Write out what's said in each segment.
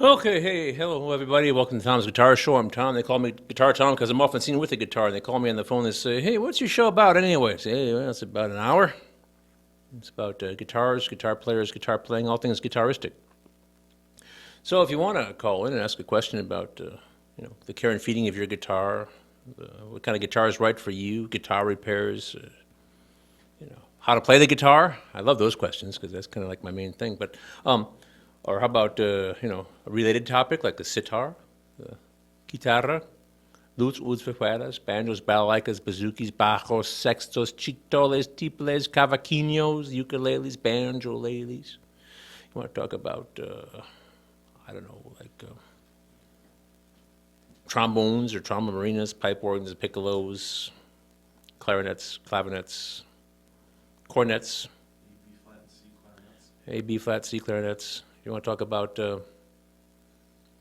Okay, hey, hello everybody. Welcome to Tom's Guitar Show. I'm Tom. They call me Guitar Tom because I'm often seen with a guitar. They call me on the phone and say, "Hey, what's your show about anyway?" I say, "Hey, well, it's about an hour. It's about guitars, guitar players, guitar playing, all things guitaristic." So if you want to call in and ask a question about, the care and feeding of your guitar, what kind of guitar is right for you, guitar repairs, how to play the guitar. I love those questions because that's kind of like my main thing. But or how about a related topic like the sitar, the guitarra, lutes, ouds, vihuelas, banjos, balalaikas, bouzouki, bajos, sextos, chitoles, tiples, cavaquinhos, ukuleles, banjoleles. You want to talk about trombones or trombomarinas, pipe organs, piccolos, clarinets, clavinets, cornets, A, B flat, C clarinets. You want to talk about, I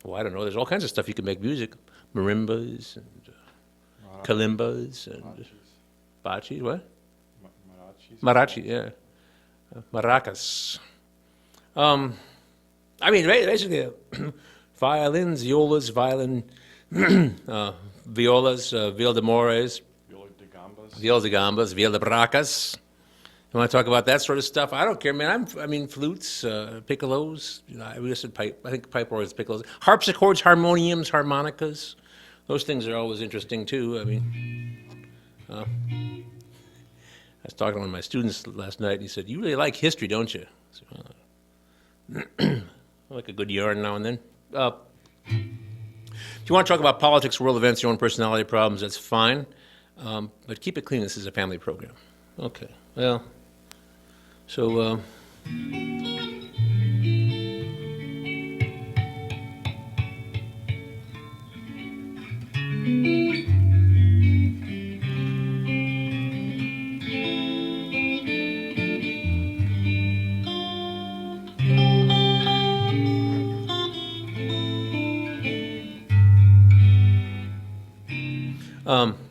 don't know, there's all kinds of stuff you can make music. Marimbas and kalimbas and bachis, what? Marachi, yeah. Maracas. Basically, violins, violas, violas, viola de mores, viola de gambas, viola de bracas. You want to talk about that sort of stuff? I don't care, man. Flutes, piccolos. I listed pipe. I think pipe organs, piccolos, harpsichords, harmoniums, harmonicas. Those things are always interesting too. I was talking to one of my students last night, and he said, "You really like history, don't you?" I said, I like a good yarn now and then. If you want to talk about politics, world events, your own personality problems, that's fine. But keep it clean. This is a family program. Okay. Well. So,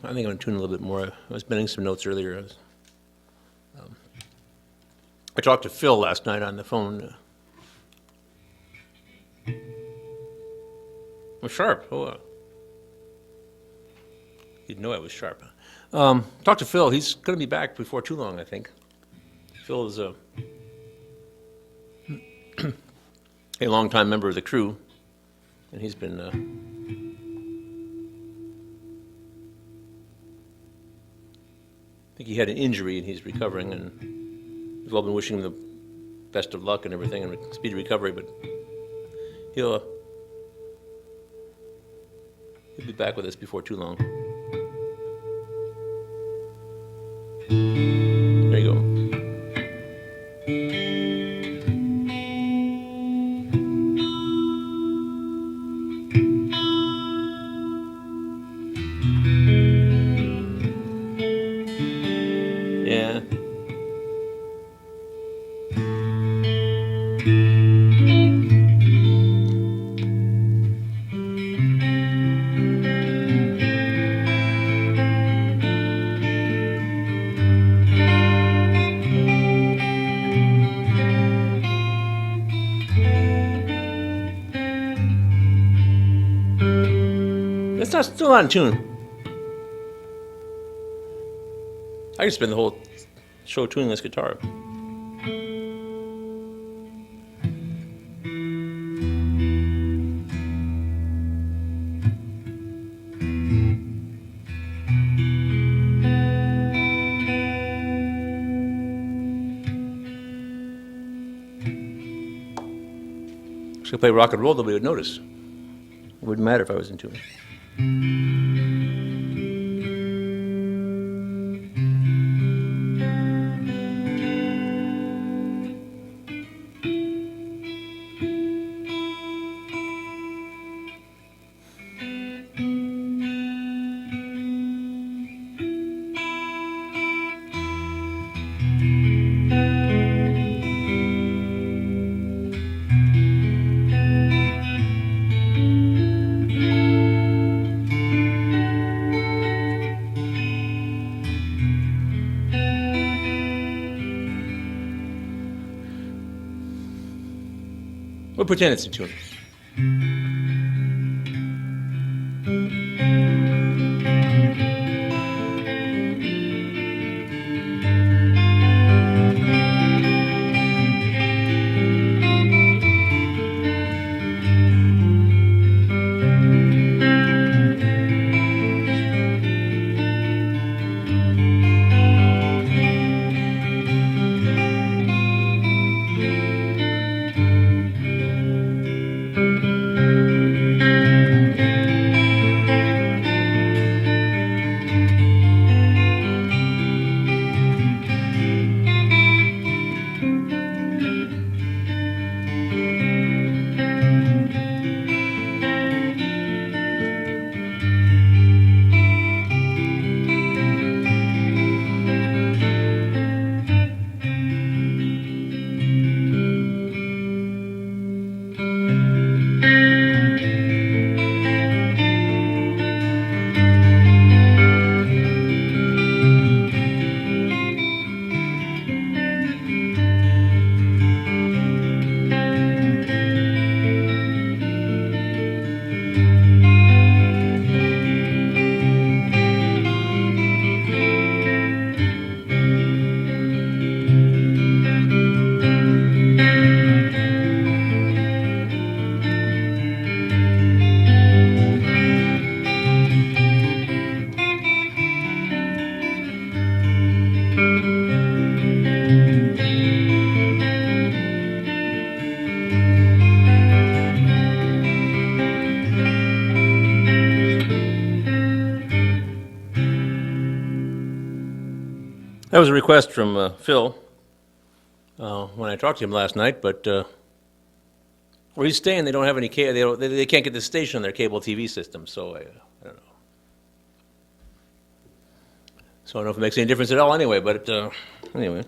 I think I'm going to tune a little bit more. I was bending some notes earlier. I talked to Phil last night on the phone. I'm sharp. You'd know I was sharp. Talked to Phil. He's going to be back before too long, I think. Phil is a longtime member of the crew, and he's been think he had an injury and he's recovering, and we've all been wishing him the best of luck and everything and speedy recovery, but he'll be back with us before too long. There you go. Yeah. It's not still not in tune. I could spend the whole show tuning this guitar. If I play rock and roll, nobody would notice. It wouldn't matter if I was in tune. We'll pretend it's in tune. That was a request from Phil when I talked to him last night, but where he's staying, they don't have any cable. They can't get the station on their cable TV system, so I don't know. So I don't know if it makes any difference at all anyway, but anyway.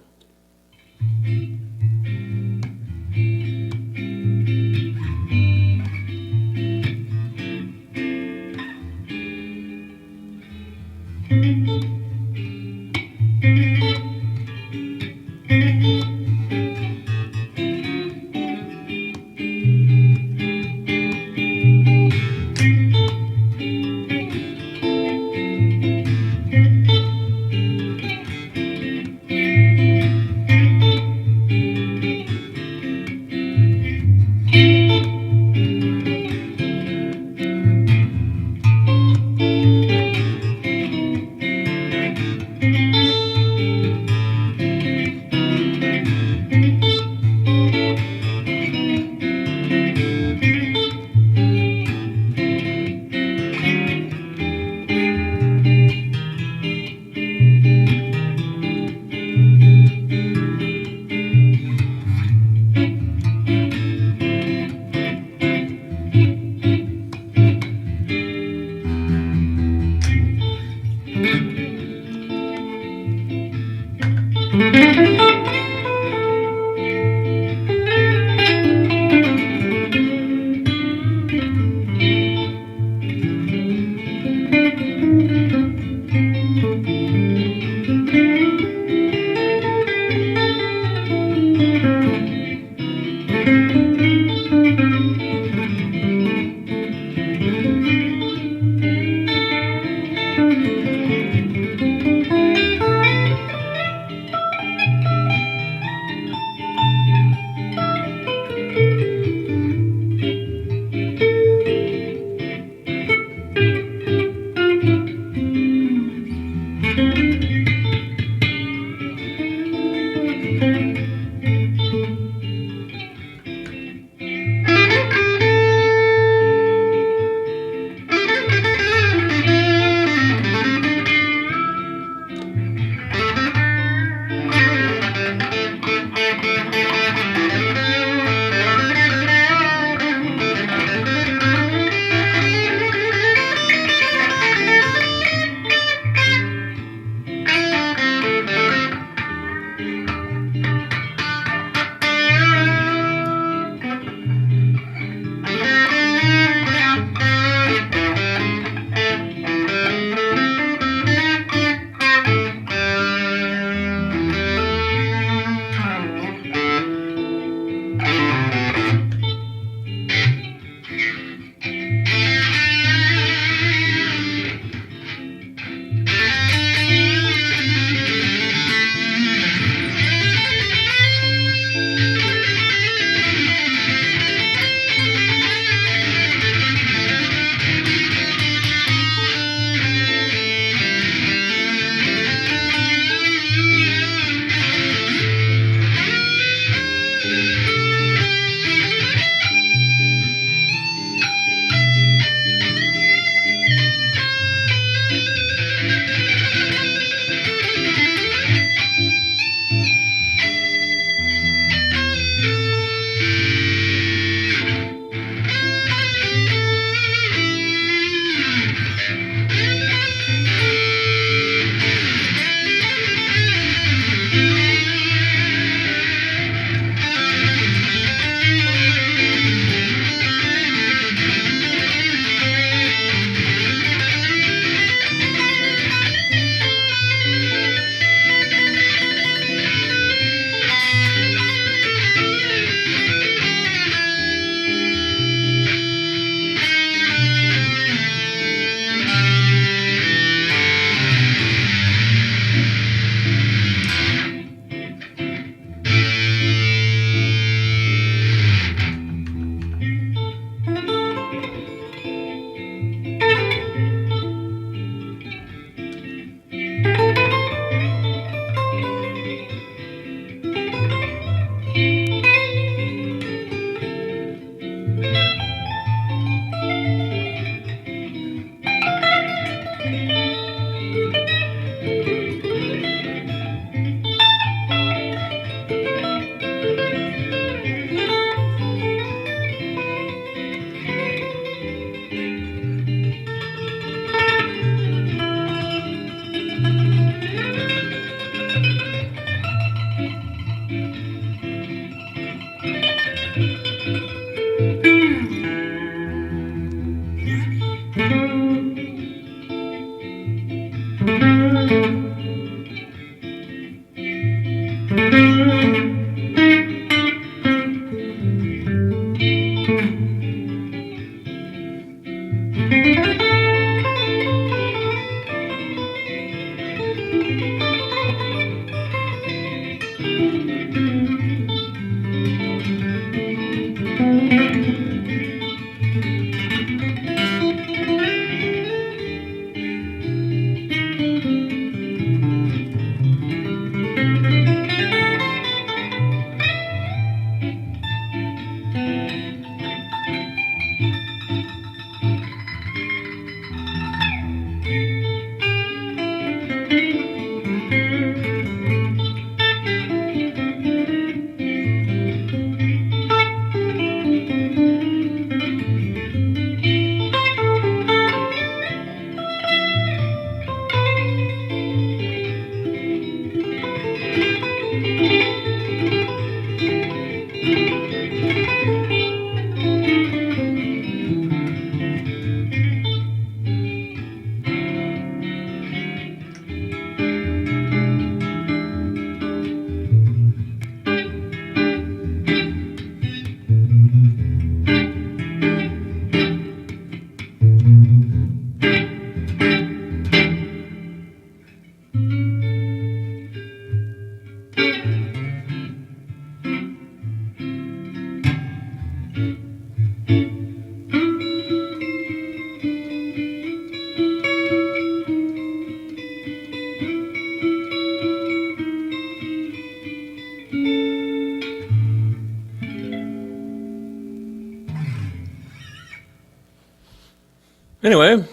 Anyway,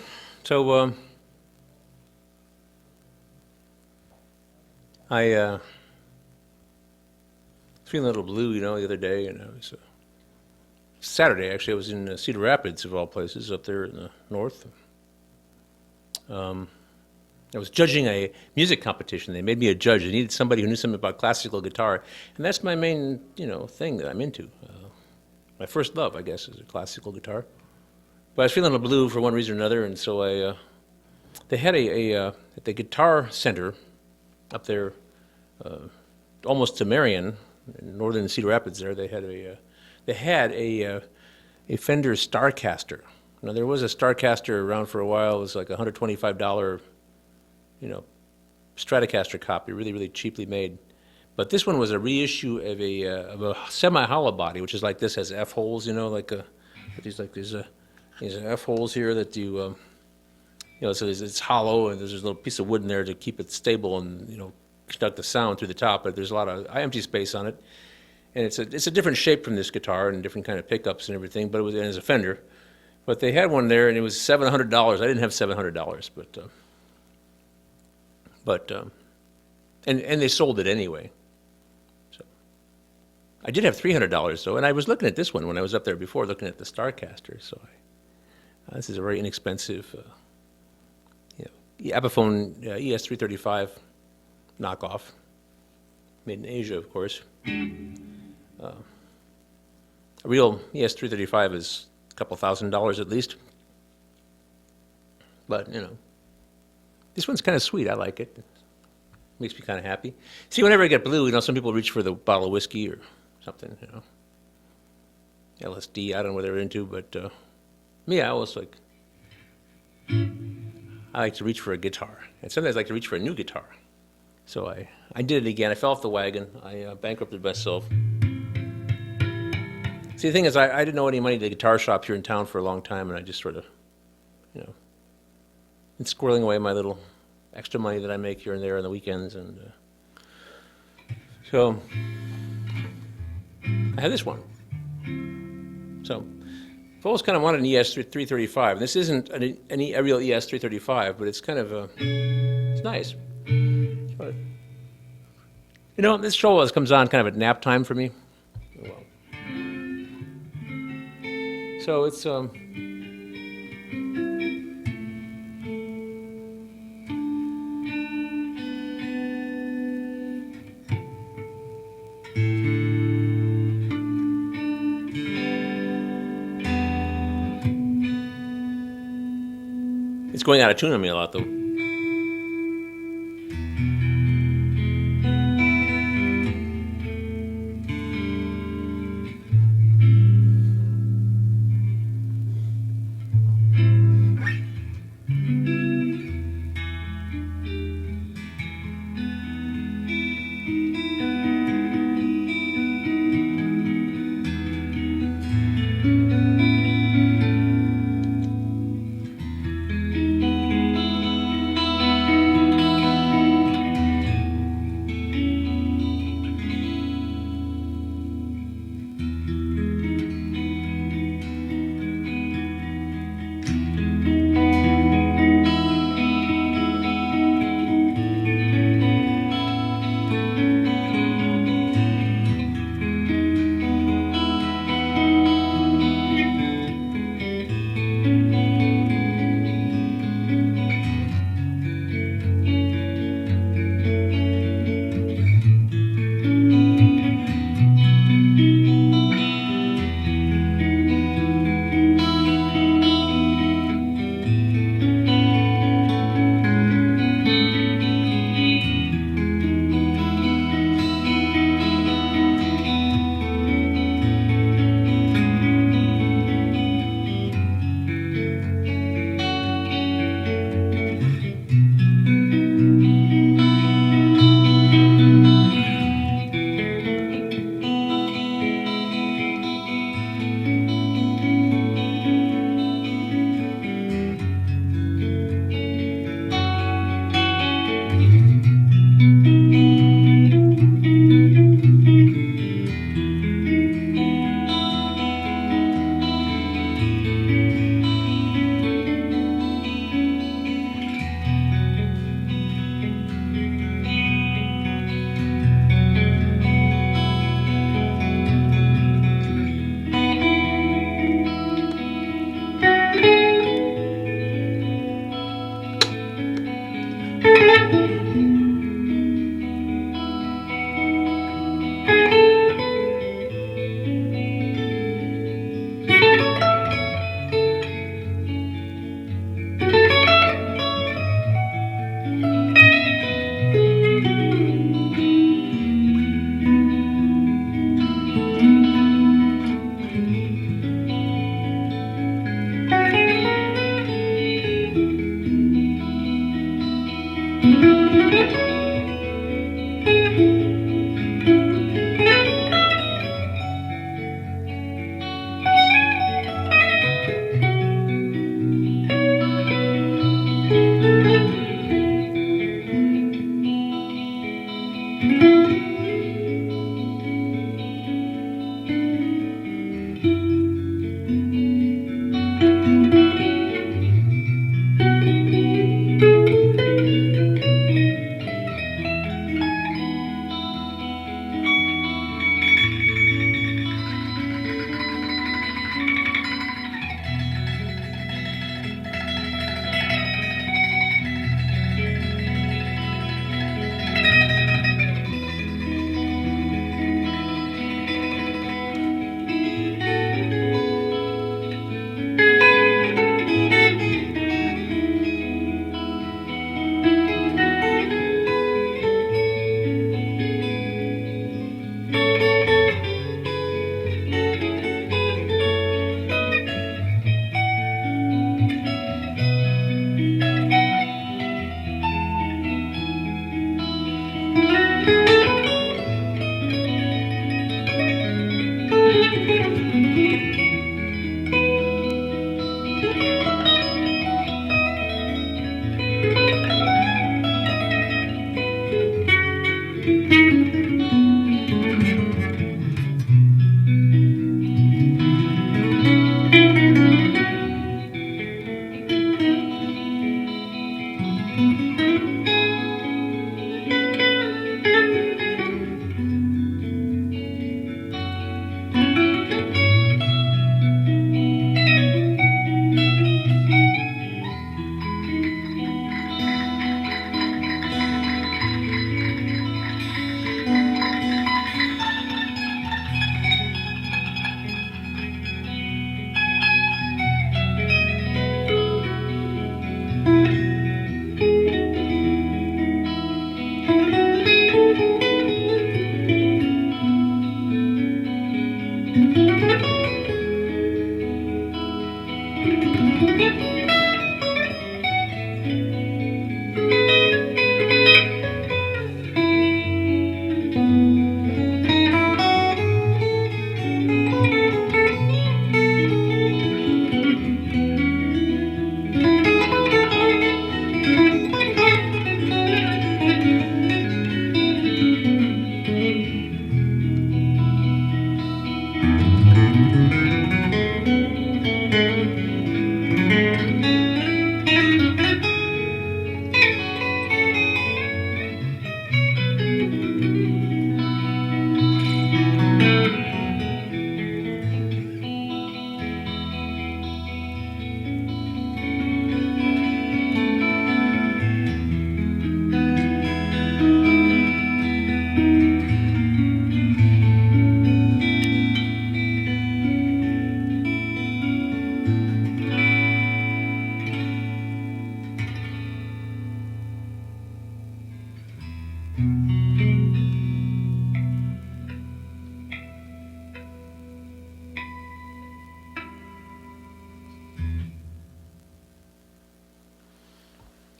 so I was feeling a little blue, the other day, and I was Saturday actually. I was in Cedar Rapids, of all places, up there in the north. I was judging a music competition. They made me a judge. They needed somebody who knew something about classical guitar, and that's my main, thing that I'm into. My first love, I guess, is a classical guitar. But I was feeling a little blue for one reason or another, and so they had at the Guitar Center up there, almost to Marion, in northern Cedar Rapids. There, they had a Fender Starcaster. Now there was a Starcaster around for a while. It was like $125, Stratocaster copy, really, really cheaply made. But this one was a reissue of a semi-hollow body, which is like this, has F holes, these F holes here that so it's hollow, and there's a little piece of wood in there to keep it stable and conduct the sound through the top. But there's a lot of empty space on it, and it's a different shape from this guitar and different kind of pickups and everything. But it was a Fender. But they had one there, and it was $700. I didn't have $700, and they sold it anyway. So I did have $300 though, and I was looking at this one when I was up there before, looking at the Starcaster. So this is a very inexpensive, Epiphone ES335 knockoff, made in Asia, of course. A real ES335 is a couple $1,000 at least. But, this one's kind of sweet. I like it. It makes me kind of happy. See, whenever I get blue, some people reach for the bottle of whiskey or something, LSD, I don't know what they're into, but me, I like to reach for a guitar. And sometimes I like to reach for a new guitar. So I did it again. I fell off the wagon. I bankrupted myself. See, the thing is, I didn't owe any money to the guitar shop here in town for a long time, and I just sort of, been squirreling away my little extra money that I make here and there on the weekends. And so I had this one. So I've always kind of wanted an ES335. And this isn't a real ES335, but it's kind of, it's nice. But, this show always comes on kind of at nap time for me. Well, so it's, It's going out of tune on me a lot, though.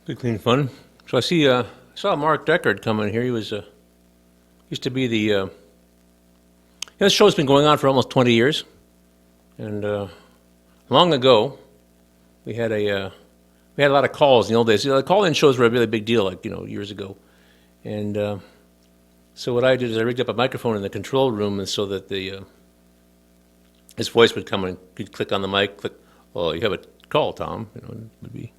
Good, clean fun. So I saw Mark Deckard coming here. He was used to be this show's been going on for almost 20 years, and long ago we had a lot of calls in the old days. You know, the call-in shows were a really big deal, like years ago, and so what I did is I rigged up a microphone in the control room, and so that his voice would come and he'd click on the mic, click. Oh, you have a call, Tom. It would be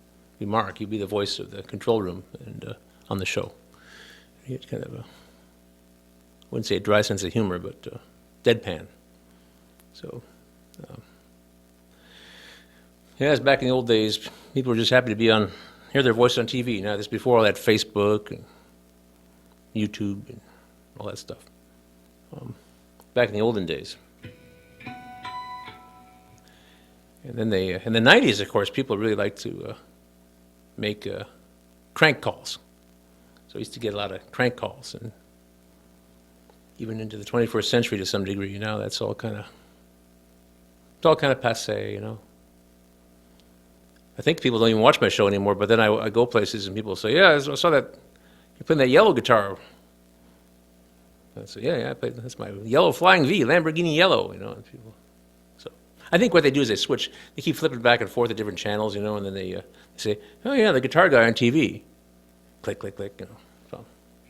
Mark. He'd be the voice of the control room and on the show. He had kind of I wouldn't say a dry sense of humor, but deadpan. So, it's back in the old days. People were just happy to hear their voice on TV. Now, this before all that Facebook and YouTube and all that stuff. Back in the olden days. And then in the 90s, of course, people really liked to make crank calls. So I used to get a lot of crank calls, and even into the 21st century to some degree. That's all kind of passé. I think people don't even watch my show anymore. But then I go places and people say, "Yeah, I saw that you're playing that yellow guitar." I say, "Yeah, I played. That's my yellow Flying V, Lamborghini Yellow." And people. I think what they do is they keep flipping back and forth at different channels, and then they say, "Oh yeah, the guitar guy on TV." Click, click, click, So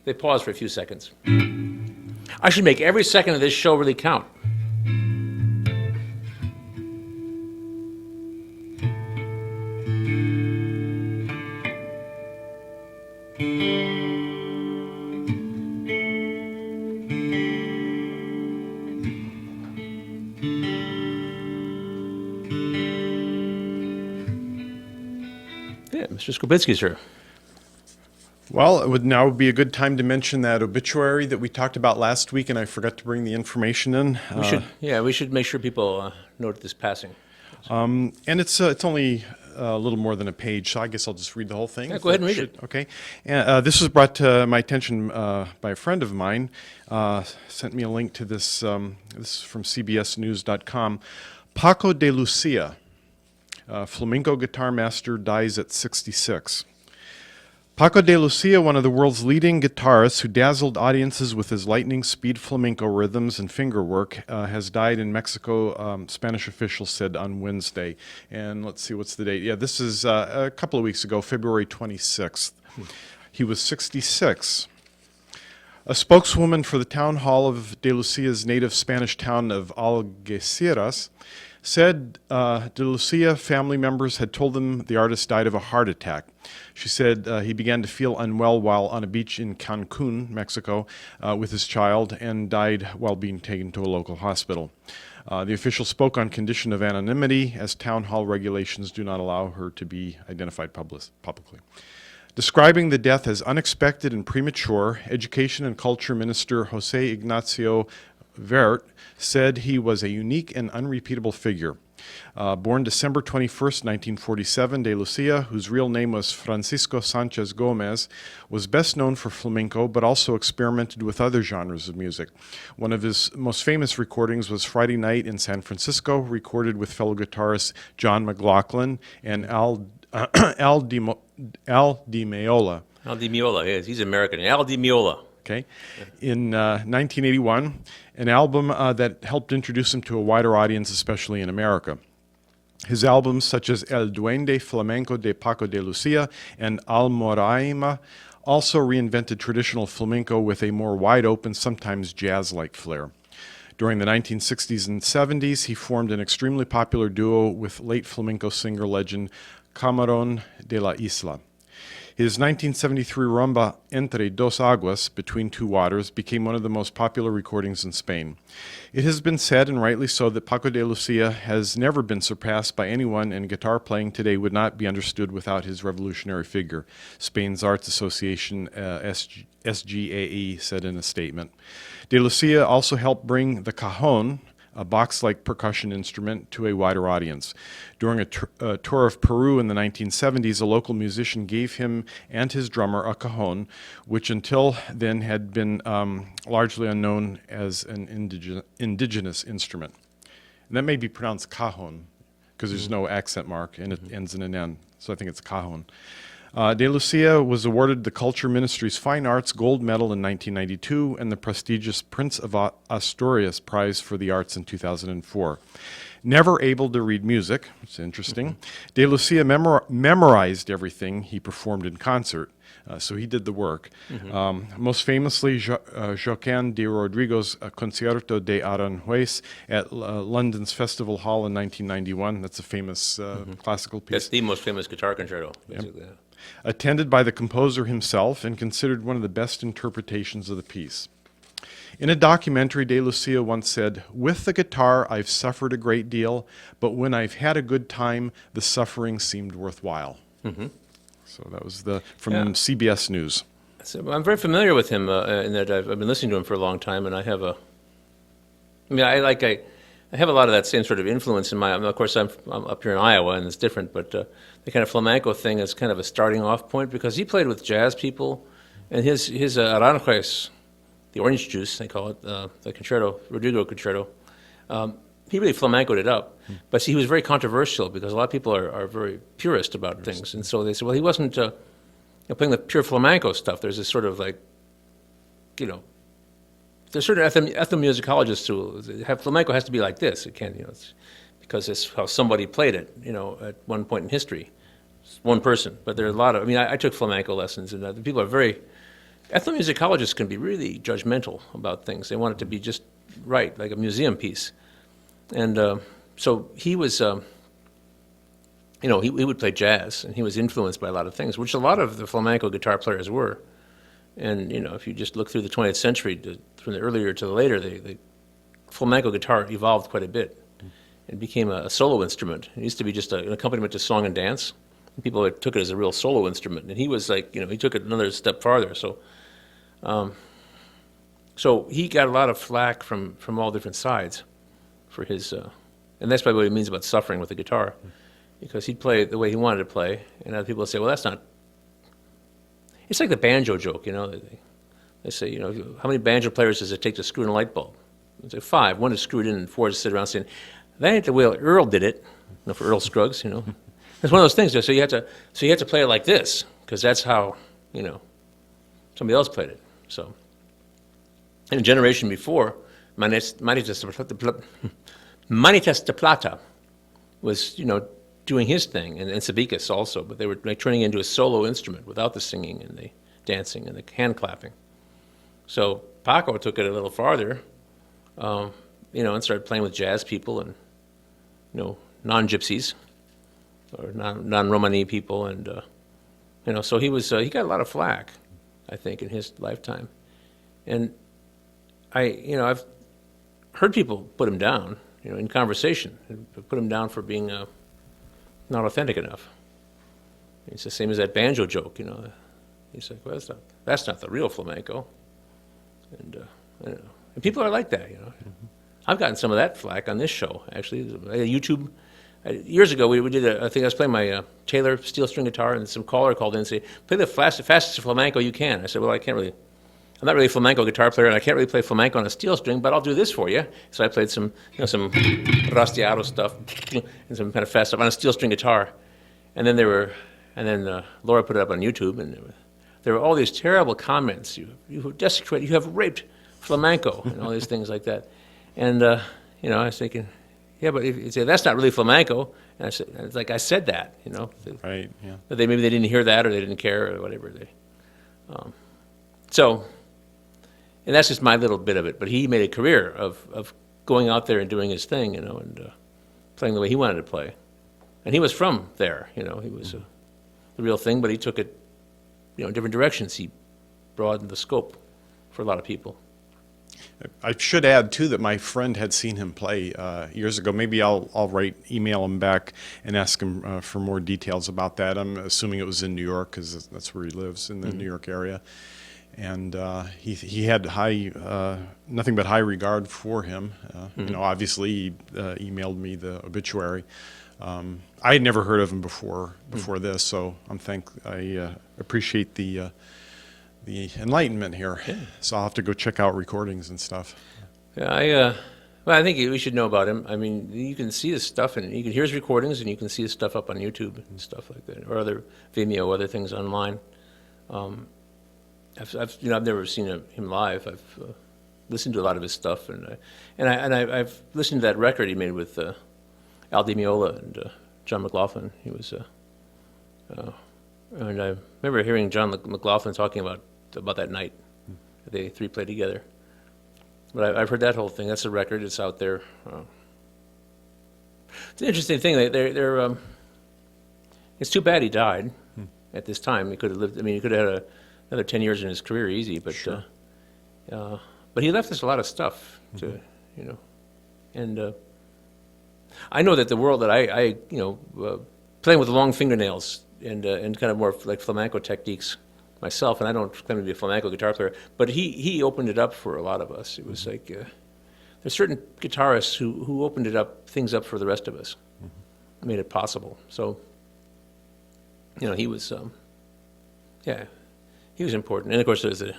they pause for a few seconds. I should make every second of this show really count. Yeah, Mr. Skrbitsky's here. Well, it would now be a good time to mention that obituary that we talked about last week, and I forgot to bring the information in. We should make sure people note this passing. And it's only a little more than a page, so I guess I'll just read the whole thing. Yeah, go ahead and read it. Okay. And, this was brought to my attention by a friend of mine. Sent me a link to this. This is from CBSNews.com. Paco de Lucia, flamenco guitar master, dies at 66. Paco de Lucia, one of the world's leading guitarists who dazzled audiences with his lightning speed flamenco rhythms and fingerwork, has died in Mexico, Spanish officials said on Wednesday. And let's see, what's the date? Yeah, this is a couple of weeks ago, February 26th. He was 66. A spokeswoman for the town hall of de Lucia's native Spanish town of Algeciras said de Lucia family members had told them the artist died of a heart attack. She said he began to feel unwell while on a beach in Cancun, Mexico, with his child, and died while being taken to a local hospital. The official spoke on condition of anonymity, as town hall regulations do not allow her to be identified publicly. Describing the death as unexpected and premature, Education and Culture Minister Jose Ignacio Wert said he was a unique and unrepeatable figure. Born December 21st, 1947, De Lucia, whose real name was Francisco Sanchez Gomez, was best known for flamenco, but also experimented with other genres of music. One of his most famous recordings was Friday Night in San Francisco, recorded with fellow guitarist John McLaughlin and Al Di Meola. Al Di Meola, yes, he's American. Al Di Meola. Okay, in 1981, an album that helped introduce him to a wider audience, especially in America. His albums, such as El Duende Flamenco de Paco de Lucia and Almoraima, also reinvented traditional flamenco with a more wide-open, sometimes jazz-like flair. During the 1960s and 70s, he formed an extremely popular duo with late flamenco singer legend Camarón de la Isla. His 1973 rumba Entre Dos Aguas, Between Two Waters, became one of the most popular recordings in Spain. It has been said, and rightly so, that Paco de Lucia has never been surpassed by anyone, and guitar playing today would not be understood without his revolutionary figure, Spain's Arts Association, SGAE, said in a statement. De Lucia also helped bring the cajon, a box-like percussion instrument, to a wider audience. During a tour of Peru in the 1970s, a local musician gave him and his drummer a cajon, which until then had been largely unknown as an indigenous instrument. And that may be pronounced cajon, because there's no accent mark, and it ends in an N, so I think it's cajon. De Lucia was awarded the Culture Ministry's Fine Arts Gold Medal in 1992 and the prestigious Prince of Asturias Prize for the Arts in 2004. Never able to read music, it's interesting, De Lucia memorized everything he performed in concert, so he did the work. Most famously, Joaquin de Rodrigo's Concierto de Aranjuez at London's Festival Hall in 1991. That's a famous classical piece. That's the most famous guitar concerto, basically. Yep. Attended by the composer himself and considered one of the best interpretations of the piece. In a documentary, De Lucia once said, "With the guitar, I've suffered a great deal, but when I've had a good time, the suffering seemed worthwhile." So that was from CBS News. So I'm very familiar with him in that I've been listening to him for a long time, and I have I have a lot of that same sort of influence in my. Of course, I'm up here in Iowa, and it's different, but the kind of flamenco thing is kind of a starting off point because he played with jazz people, and his Aranjuez, the orange juice they call it, the concerto, Rodrigo concerto. He really flamencoed it up, but he was very controversial because a lot of people are very purist about things, and so they said, well, he wasn't playing the pure flamenco stuff. There's this sort of like, there's certain ethnomusicologists who have flamenco has to be like this. It can't, it's because it's how somebody played it, at one point in history. It's one person, but there are a lot of. I took flamenco lessons, and the people are very. Ethnomusicologists can be really judgmental about things. They want it to be just right, like a museum piece. And so he was, he would play jazz, and he was influenced by a lot of things, which a lot of the flamenco guitar players were. And, if you just look through the 20th century, from the earlier to the later, the flamenco guitar evolved quite a bit and became a solo instrument. It used to be just an accompaniment to song and dance. And people took it as a real solo instrument. And he was like, he took it another step farther. So so he got a lot of flack from all different sides for his, and that's probably what he means about suffering with the guitar, because he'd play the way he wanted to play, and other people would say, well, that's not, it's like the banjo joke, they say, how many banjo players does it take to screw in a light bulb? It's like 5. 1 is screwed in, and 4 is sit around saying, that ain't the way Earl did it, for Earl Scruggs, It's one of those things, so you have to play it like this, because that's how, somebody else played it. So, in a generation before, Manitas de Plata was, doing his thing, and Sabicas also, but they were like turning it into a solo instrument without the singing and the dancing and the hand clapping. So Paco took it a little farther, and started playing with jazz people and, non-gypsies or non-Romani people, and so he got a lot of flack, I think, in his lifetime, and I've heard people put him down, in conversation, put him down for being not authentic enough. It's the same as that banjo joke, He's like, well, that's not the real flamenco, and and people are like that, I've gotten some of that flack on this show, actually. A YouTube Years ago, we did I think I was playing my Taylor steel string guitar, and some caller called in and said, "Play the fastest flamenco you can." I said, "Well, I can't really. I'm not really a flamenco guitar player, and I can't really play flamenco on a steel string, but I'll do this for you." So I played some Rastiado stuff and some kind of fast stuff on a steel string guitar, and then Laura put it up on YouTube, and there were all these terrible comments. You desecrate. You have raped flamenco, and all these things like that, and I was thinking. Yeah, but if you say that's not really flamenco, and it's like I said that, Right. Yeah. But maybe they didn't hear that, or they didn't care, or whatever. So, and that's just my little bit of it. But he made a career of going out there and doing his thing, and playing the way he wanted to play. And he was from there, he was the real thing. But he took it, in different directions. He broadened the scope for a lot of people. I should add too that my friend had seen him play years ago. Maybe I'll email him back and ask him for more details about that. I'm assuming it was in New York because that's where he lives, in the New York area. And he had nothing but high regard for him. Obviously he emailed me the obituary. I had never heard of him before this, so I appreciate the enlightenment here. Yeah. So I'll have to go check out recordings and stuff. Yeah, I think we should know about him. I mean, you can see his stuff, and you can hear his recordings, and you can see his stuff up on YouTube and stuff like that, or other Vimeo, other things online. I've never seen him live. I've listened to a lot of his stuff, and I've listened to that record he made with Al Di Meola and John McLaughlin. He was, and I remember hearing John McLaughlin talking about that night. They three played together. But I've heard that whole thing. That's a record. It's out there. It's an interesting thing. It's too bad he died at this time. He could have lived. I mean, he could have had another 10 years in his career easy. But Sure. But he left us a lot of stuff to, and I know that the world that I playing with long fingernails and kind of more like flamenco techniques myself, and I don't claim to be a flamenco guitar player, but he opened it up for a lot of us. It was like there's certain guitarists who opened things up for the rest of us, made it possible. So he was he was important, and of course there's the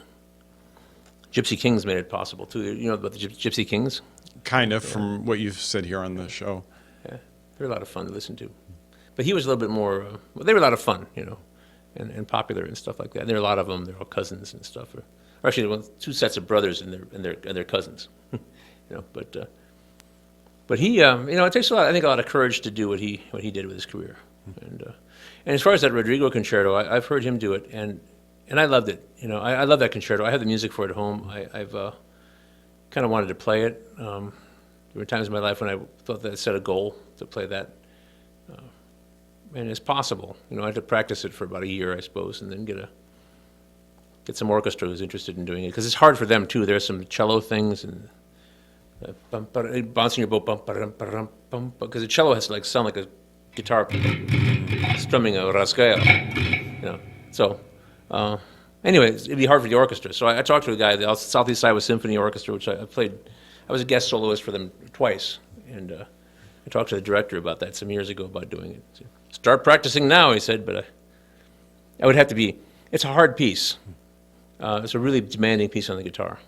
Gypsy Kings made it possible too. You know about the Gypsy Kings? Kind of, from what you've said here on the show. Yeah, they're a lot of fun to listen to. But he was a little bit more. They were a lot of fun, and popular and stuff like that. And there are a lot of them. They're all cousins and stuff. Or actually, two sets of brothers and their cousins. But he, it takes a lot of courage to do what he did with his career. And as far as that Rodrigo concerto, I've heard him do it, and I loved it. I love that concerto. I have the music for it at home. I've kind of wanted to play it. There were times in my life when I thought that I set a goal to play that. And it's possible. I had to practice it for about a year, I suppose, and then get some orchestra who's interested in doing it. Because it's hard for them, too. There's some cello things and bouncing your bow, because the cello has to sound like a guitar strumming a rascaille. So, anyway, it'd be hard for the orchestra. So I talked to a guy, the Southeast Iowa Symphony Orchestra, which I played. I was a guest soloist for them twice, and I talked to the director about that some years ago about doing it. So, start practicing now, he said, but I would have to be. It's a hard piece. It's a really demanding piece on the guitar,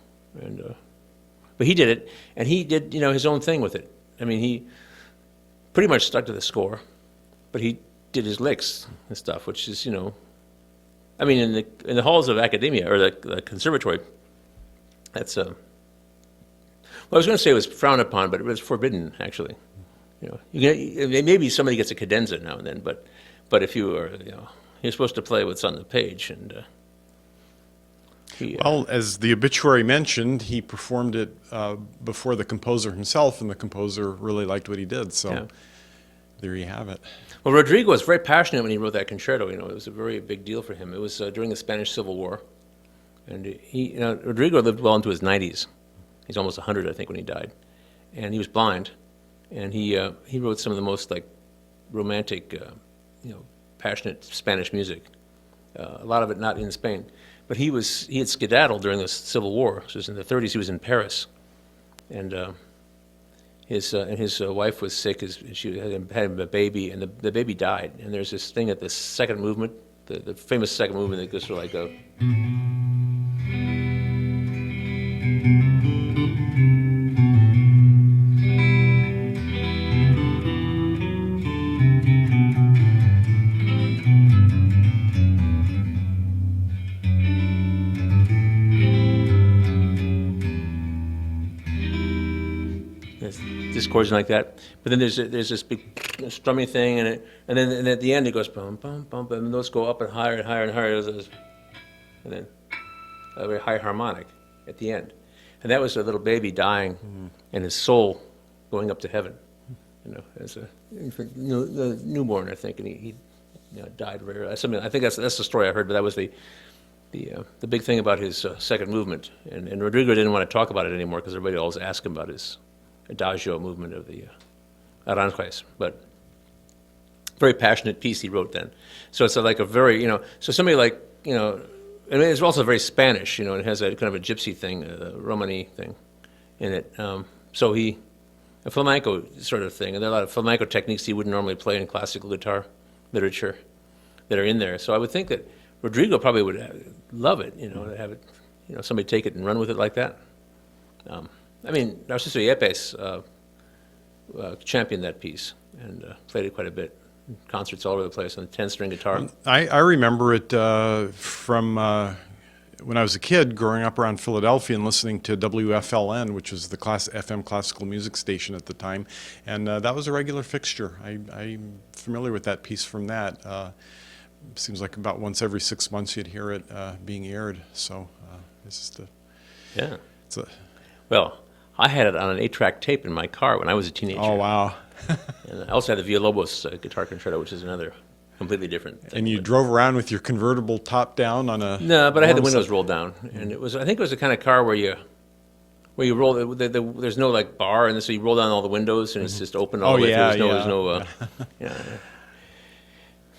but he did it, and he did his own thing with it. I mean, he pretty much stuck to the score, but he did his licks and stuff, which is I mean, in the halls of academia or the conservatory, that's well, I was going to say it was frowned upon, but it was forbidden actually. Maybe somebody gets a cadenza now and then, but if you are, you're supposed to play what's on the page, and well, as the obituary mentioned, he performed it before the composer himself, and the composer really liked what he did. So there you have it. Well, Rodrigo was very passionate when he wrote that concerto. It was a very big deal for him. It was during the Spanish Civil War, and Rodrigo lived well into his 90s. He's almost 100, I think, when he died, and he was blind. And he wrote some of the most romantic, passionate Spanish music. A lot of it not in Spain, but he had skedaddled during the Civil War. This was in the 30s. He was in Paris, and his wife was sick. She had a baby, and the baby died. And there's this thing at the second movement, the famous second movement that goes sort of like a. Discords like that, but then there's this big strumming thing, and then at the end it goes bum bum bum, and those go up and higher and higher and higher, and then a very high harmonic at the end, and that was a little baby dying, and his soul going up to heaven, as a newborn, I think, and he died very. Something I think that's the story I heard, but that was the big thing about his second movement, and Rodrigo didn't want to talk about it anymore because everybody always asked him about his Adagio movement of the Aranjuez, but very passionate piece he wrote then. So it's like a very, so somebody like, I mean, it's also very Spanish, it has a kind of a gypsy thing, a Romani thing in it. So a flamenco sort of thing, and there are a lot of flamenco techniques he wouldn't normally play in classical guitar literature that are in there. So I would think that Rodrigo probably would love it, to have it, somebody take it and run with it like that. I mean, Narciso Yepes championed that piece and played it quite a bit. Concerts all over the place on 10-string guitar. I remember it from when I was a kid growing up around Philadelphia and listening to WFLN, which was the FM classical music station at the time, and that was a regular fixture. I'm familiar with that piece from that. Seems like about once every 6 months you'd hear it being aired. So it's just well, I had it on an 8-track tape in my car when I was a teenager. Oh, wow. And I also had the Villalobos guitar concerto, which is another completely different thing. And you drove around with your convertible top down on a... No, but I had the windows rolled down. And I think it was the kind of car where you roll, there's no like bar, and so you roll down all the windows and it's just open all the way through. There's no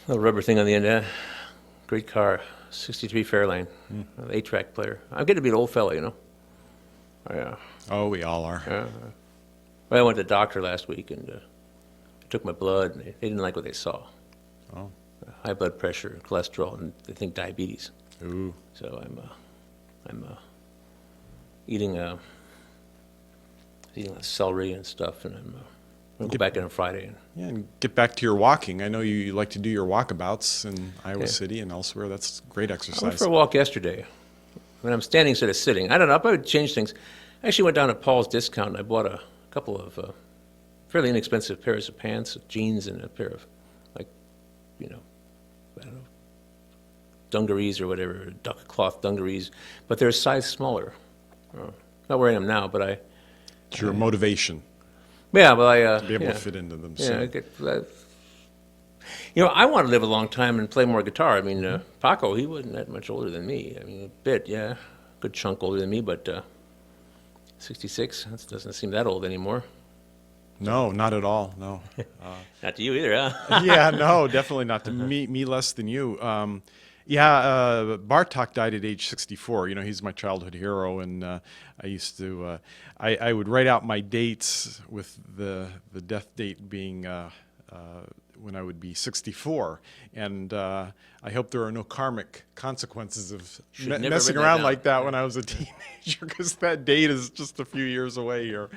little rubber thing on the end. Great car, 63 Fairlane, 8-track player. I'm getting to be an old fella, Yeah. Oh, we all are. Well, I went to the doctor last week and took my blood, and they didn't like what they saw. Oh. High blood pressure, cholesterol, and they think diabetes. Ooh. So I'm eating celery and stuff, and I'm going to go back in on Friday. And get back to your walking. I know you like to do your walkabouts in Iowa City and elsewhere. That's great exercise. I went for a walk yesterday. When I'm standing instead of sitting. I don't know, I probably would change things. I actually went down to Paul's Discount and I bought a couple of fairly inexpensive pairs of pants, jeans, and a pair of, I don't know, dungarees or whatever, duck cloth dungarees, but they're a size smaller. Not wearing them now, but It's your motivation. Yeah, well, to be able to fit into them. Yeah, I want to live a long time and play more guitar. I mean, Paco, he wasn't that much older than me. I mean, a bit, yeah, good chunk older than me, but 66, that doesn't seem that old anymore. No, not at all, no. Not to you either, huh? Yeah, no, definitely not to me less than you. Bartok died at age 64. He's my childhood hero, and I used to, I would write out my dates with the death date being when I would be 64, and I hope there are no karmic consequences of messing around like that when I was a teenager, because that date is just a few years away here.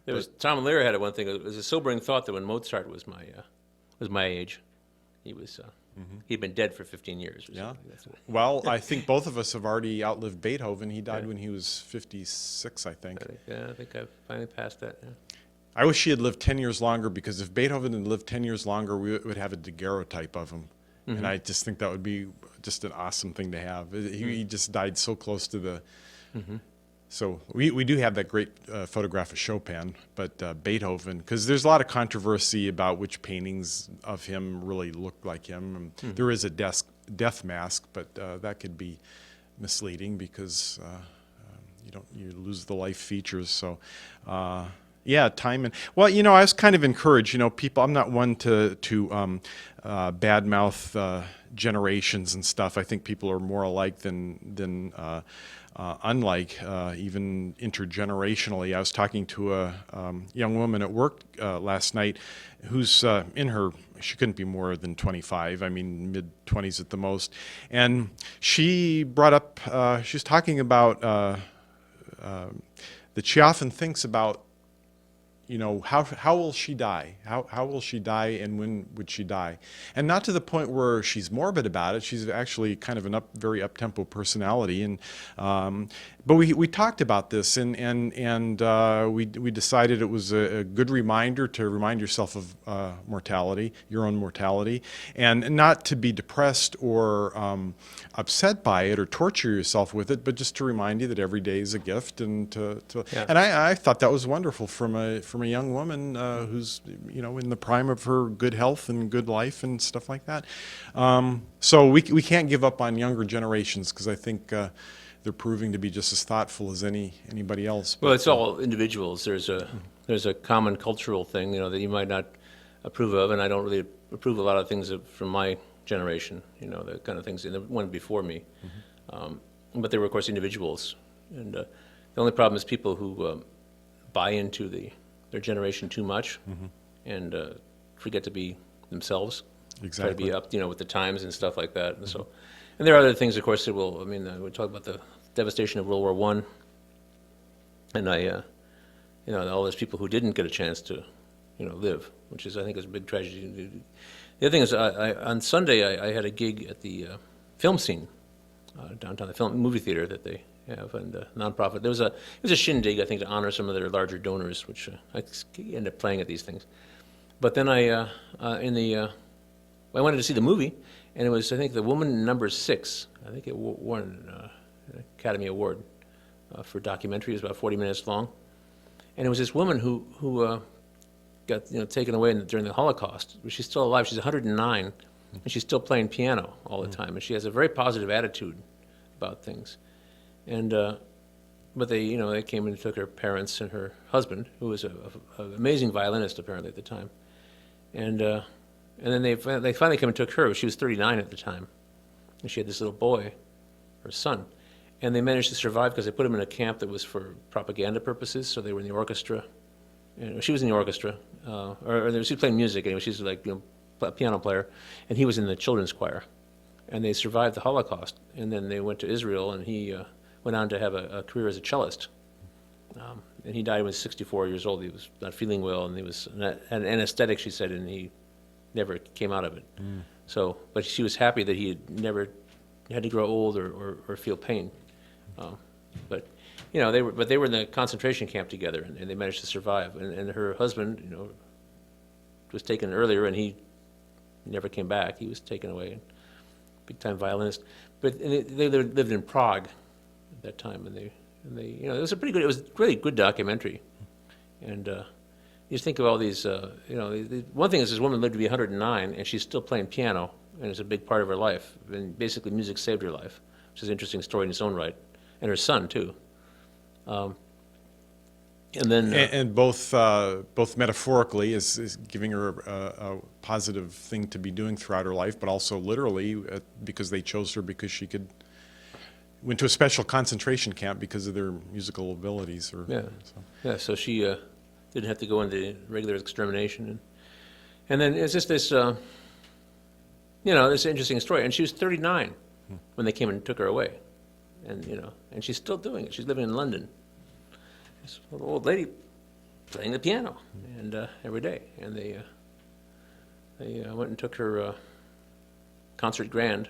There was Tom Lehrer had one thing. It was a sobering thought that when Mozart was my age, he was he'd been dead for 15 years. Or Yeah. something. Well, I think both of us have already outlived Beethoven. He died when he was 56, I think. I think I've finally passed that. Yeah. I wish he had lived 10 years longer, because if Beethoven had lived 10 years longer, we would have a daguerreotype of him. And I just think that would be just an awesome thing to have. He just died so close to the... So we do have that great photograph of Chopin, but Beethoven, because there's a lot of controversy about which paintings of him really look like him. There is a death mask, but that could be misleading because you lose the life features. So Yeah, time and well, I was kind of encouraged. People. I'm not one to badmouth generations and stuff. I think people are more alike than unlike, even intergenerationally. I was talking to a young woman at work last night, who's in her. She couldn't be more than 25. I mean, mid-20s at the most, and she brought up. She was talking about that she often thinks about how will she die? How will she die, and when would she die? And not to the point where she's morbid about it. She's actually kind of very up-tempo personality, and but we talked about this, and we decided it was a good reminder to remind yourself of mortality, your own mortality, and not to be depressed or upset by it or torture yourself with it, but just to remind you that every day is a gift, and Yeah. and I thought that was wonderful from a young woman who's in the prime of her good health and good life and stuff like that. So we can't give up on younger generations, because I think they're proving to be just as thoughtful as anybody else. Well, it's all individuals. There's a common cultural thing, that you might not approve of, and I don't really approve of a lot of things from my generation, the kind of things, and the one before me. But they were, of course, individuals. And the only problem is people who buy into their generation too much and forget to be themselves. Try to Exactly. be up, with the times and stuff like that. And there are other things, of course, that will. I mean, we talk about the devastation of World War I, and all those people who didn't get a chance to, live, which is, I think, is a big tragedy. The other thing is, on Sunday I had a gig at the film scene downtown, the movie theater that they have, and nonprofit. It was a shindig, I think, to honor some of their larger donors, which I end up playing at these things. But then I wanted to see the movie, and it was, I think, The Woman Number 6. I think it won an Academy Award for documentary. It was about 40 minutes long, and it was this woman who got taken away during the Holocaust. She's still alive. She's 109, and she's still playing piano all the time, and she has a very positive attitude about things. And but they came and took her parents and her husband, who was an amazing violinist apparently at the time, and then they finally came and took her. She was 39 at the time, and she had this little boy, her son, and they managed to survive because they put him in a camp that was for propaganda purposes. So they were in the orchestra, and she was in the orchestra, or she was playing music anyway. She's like a piano player, and he was in the children's choir, and they survived the Holocaust. And then they went to Israel, and he went on to have a career as a cellist. And he died when he was 64 years old. He was not feeling well, and he was had an anesthetic, she said, and he never came out of it. So, but she was happy that he had never had to grow old or feel pain. But they were in the concentration camp together, and they managed to survive. And her husband, was taken earlier, and he never came back. He was taken away, big time violinist. But they lived in Prague at that time, and they it was it was a really good documentary. And you just think of all these, one thing is this woman lived to be 109, and she's still playing piano, and it's a big part of her life. And basically, music saved her life, which is an interesting story in its own right. And her son too. And then and both metaphorically is giving her a positive thing to be doing throughout her life, but also literally because they chose her because she went to a special concentration camp because of their musical abilities. So she didn't have to go into regular extermination, and then it's just this this interesting story. And she was 39 when they came and took her away, and and she's still doing it. She's living in London. This little old lady playing the piano, and every day. And they went and took her concert grand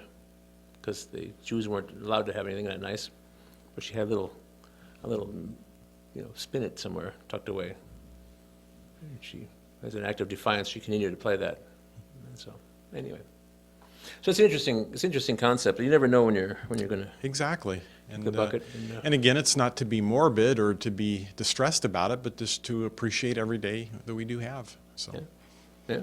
because the Jews weren't allowed to have anything that nice. But she had a little spinet somewhere tucked away. And she, as an act of defiance, she continued to play that. And so anyway, so it's an interesting concept. But you never know when you're going to Exactly. the bucket. And again, it's not to be morbid or to be distressed about it, but just to appreciate every day that we do have. So, Yeah.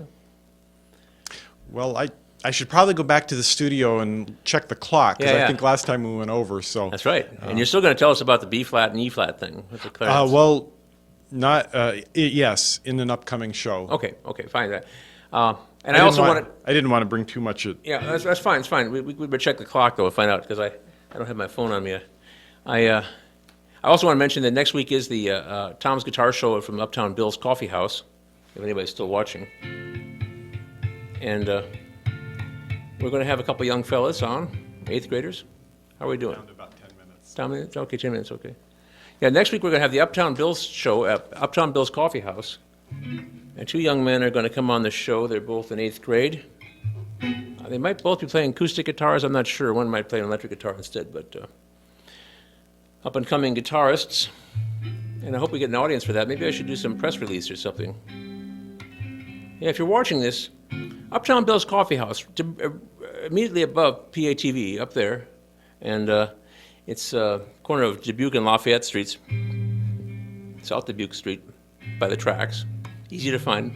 well, I should probably go back to the studio and check the clock, because Yeah. I think last time we went over. So That's right. And you're still going to tell us about the B flat and E flat thing with the clarinets. well, Not, yes, in an upcoming show. Okay, fine. And I also want to. I didn't want to bring too much. Yeah, that's fine. It's fine. We better check the clock though and find out because I don't have my phone on me. I also want to mention that next week is the Tom's Guitar Show from Uptown Bill's Coffee House. If anybody's still watching, and we're going to have a couple young fellas on, 8th graders. How are we doing? Down to about 10 minutes. 10 minutes? Okay, 10 minutes. Okay. Yeah, next week we're going to have the Uptown Bill's show at Uptown Bill's Coffee House. And 2 young men are going to come on the show. They're both in 8th grade. They might both be playing acoustic guitars. I'm not sure. One might play an electric guitar instead, but up-and-coming guitarists. And I hope we get an audience for that. Maybe I should do some press release or something. Yeah, if you're watching this, Uptown Bill's Coffee House, immediately above PATV, up there. And it's corner of Dubuque and Lafayette Streets, South Dubuque Street, by the tracks. Easy to find.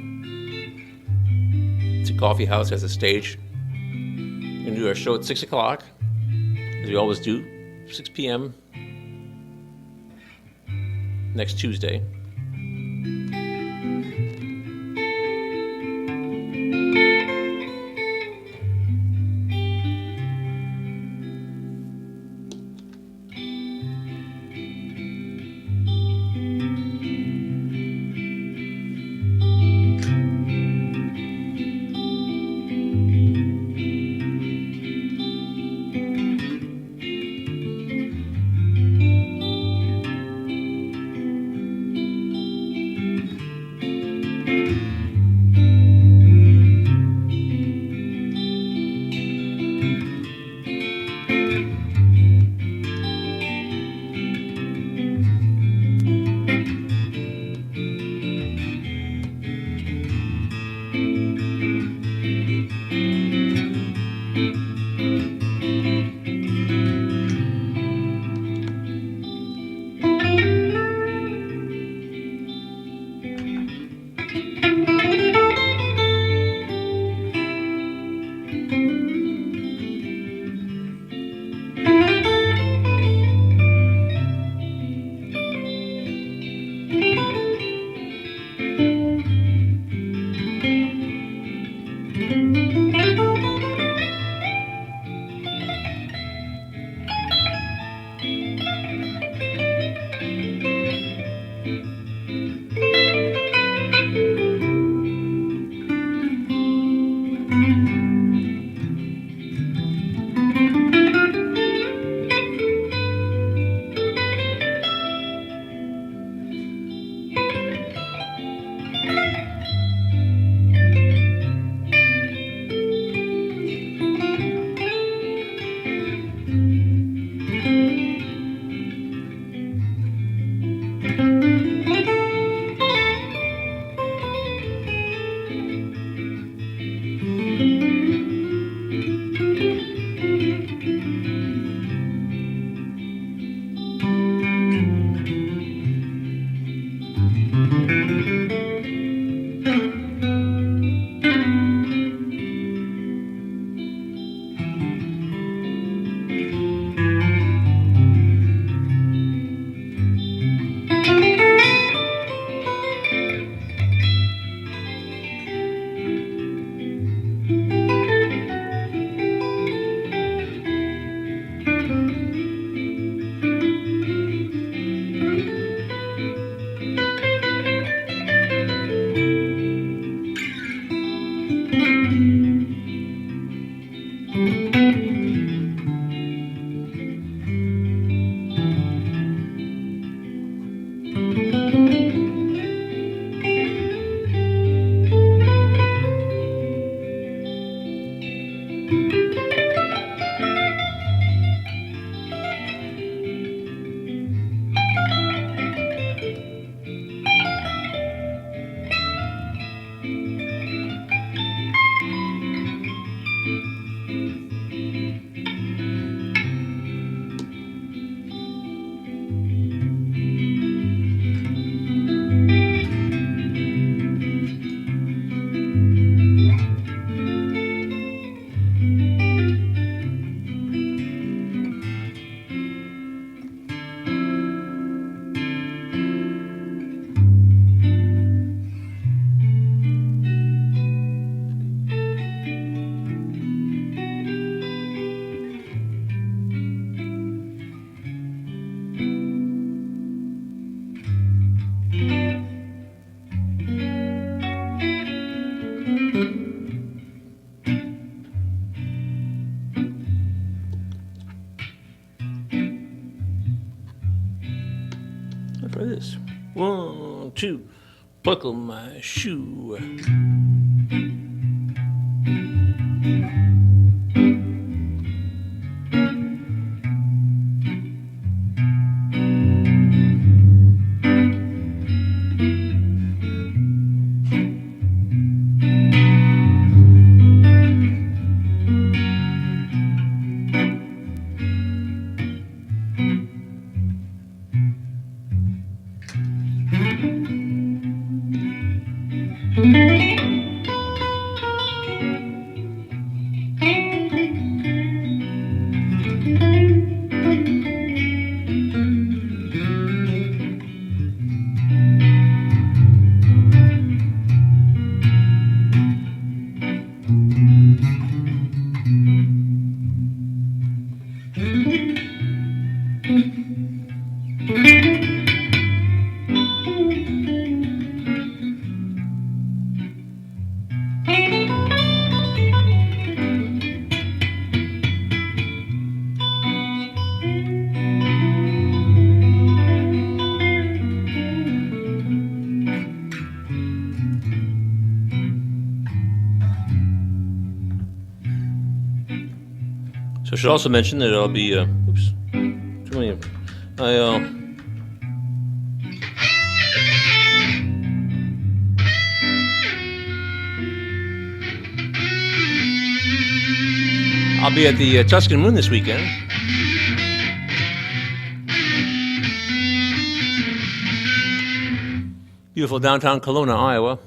It's a coffee house, has a stage. We're going to do our show at 6 o'clock, as we always do, 6 p.m. next Tuesday. Try this. 1, 2, buckle my shoe. So I should also mention that I'll be, oops, too many, I'll be at the Tuscan Moon this weekend. Beautiful downtown Kelowna, Iowa.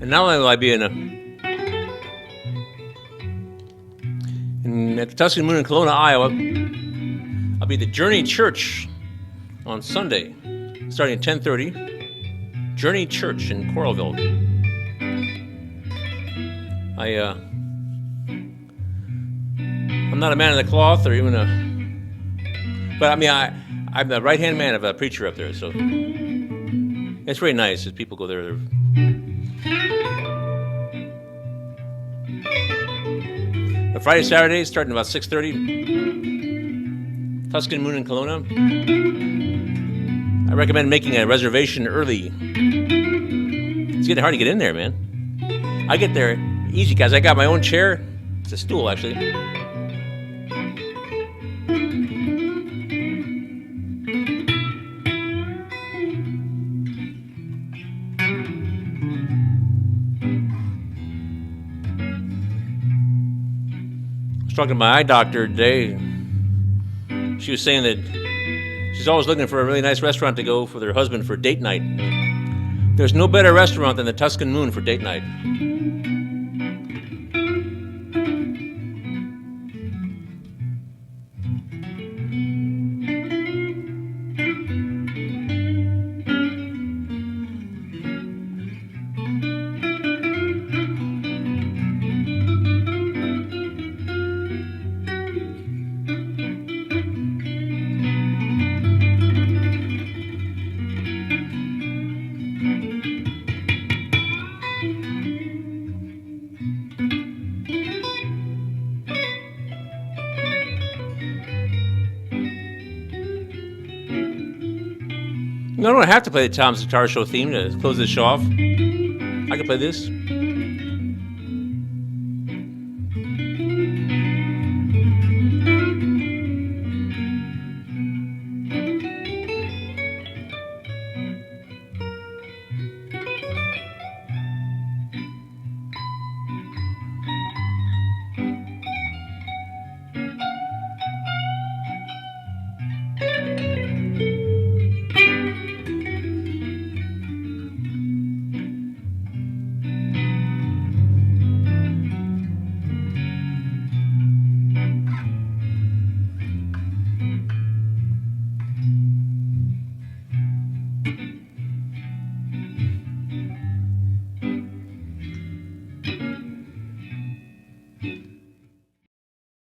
And not only will I be at the Tuscan Moon in Kelowna, Iowa, I'll be at the Journey Church on Sunday, starting at 10:30. Journey Church in Coralville. I'm not a man of the cloth or even but I mean, I'm the right-hand man of a preacher up there, so it's very nice as people go there. Friday, Saturday, starting about 6:30. Tuscan Moon in Kelowna. I recommend making a reservation early. It's getting hard to get in there, man. I get there easy, guys. I got my own chair. It's a stool, actually. I was talking to my eye doctor today. She was saying that she's always looking for a really nice restaurant to go with her husband for date night. There's no better restaurant than the Tuscan Moon for date night. No, I don't have to play the Tom's Guitar Show theme to close this show off. I can play this. you.